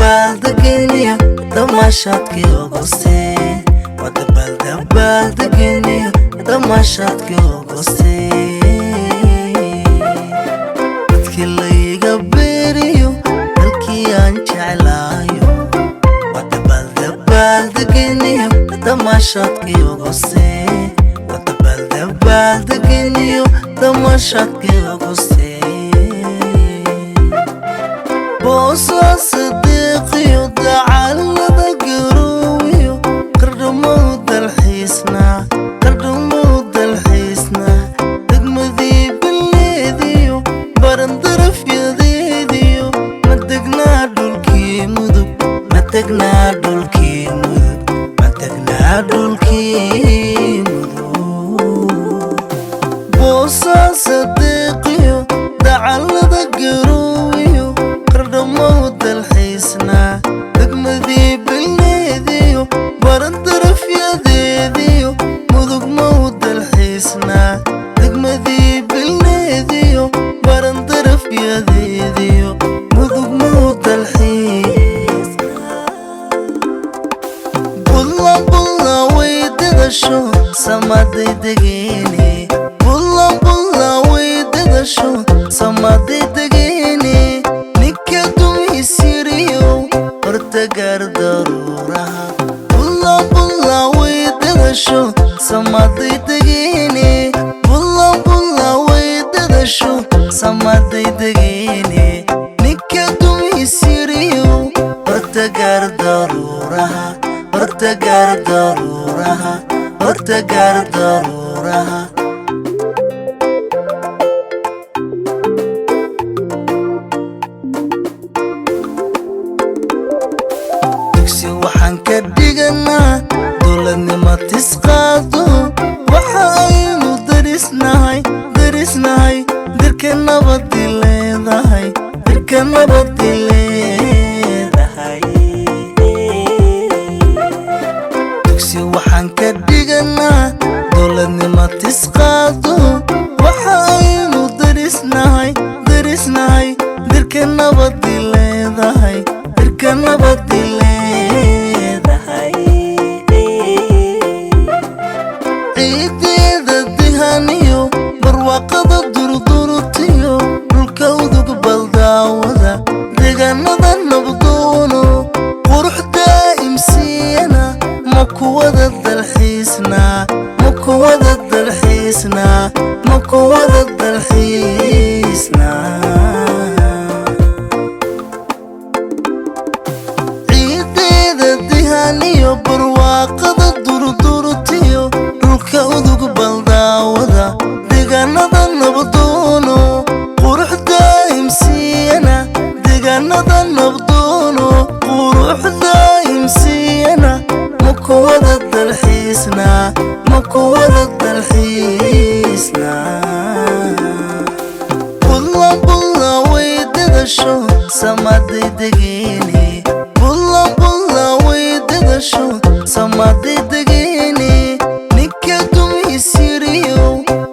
dabaaldegayniyo damaashaadkii Augustee waa dabaaldegayniyo damaashaadkii Augustee dadkii layga beeriyo dalkii aan jeclaayo waa dabaaldegayniyo damaashaadkii Augustee waa dabaaldegayniyo damaashaadkii Augustee بوسا صديقي ودعالة قروي قردمود الحيسنا قردمود الحيسنا دقمذي بالليديو برندرف يديديو مدقنا دولكي مذب مدقنا دولكي مذب مدقنا دولكي مذب بوسا صديقي ودعالة قروي قردمود الحيسنا دقمذي بالليديو برندرف يديديو مذوق مود الحيسنا دقمذي بالليديو برندرف يديديو مذوق مود الحيسنا بلا بلا ويدد شو سما ديدقيني بلا بلا ويدد شو سما ديدقيني ورتقر ضرورها والله والله ويددشو سمادي تقيني والله والله ويددشو سمادي تقيني نكتم يسيريو ورتقر ضرورها ورتقر ضرورها ورتقر ضرورها waxaan ka dhiganaa dowladnimo tisqaado waxaynu darisnahay dirka nabadi leedahay dirka nabadi leedahay dugsi waxaan ka dhiganaa dowladnimo tisqaado waxaynu darisnahay dirka nabadi leedahay dirka nabadi ciideeda dihaniyo barwaaqada durdurtiyo dhulka udug baldaawada deegaanada nabdoono qurux daa'imsiiyana makuwada dalxiisna makuwada dalxiisna makuwada dalxiisna ciideeda dihaniyo barwaaqada durdurtiyo dhulka udug baldaawada deegaanada nabdoono qurux daa'imsiiyana deegaanada nabdoono qurux daa'imsiiyana makuwada dalxiisna makuwada dalxiisna bulla bulla weydadasho samaday degeyni bulla bulla weydadasho samaday degeyni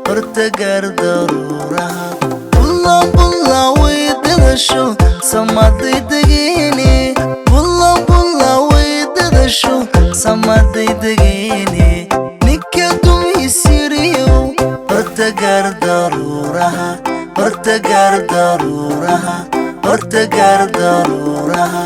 ورتقر ضرورها والله والله ويددشو سمادي دقيني والله والله ويددشو سمادي دقيني نكتم يسيريو ورتقر ضرورها ورتقر ضرورها ورتقر ضرورها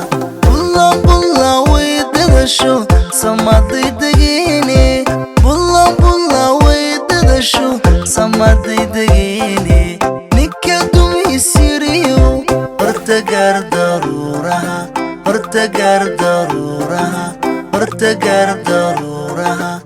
والله والله ويددشو سمادي دقيني والله والله ويددشو سمادي دقيني نكتم يسيريو ورتقر ضرورها ورتقر ضرورها ورتقر ضرورها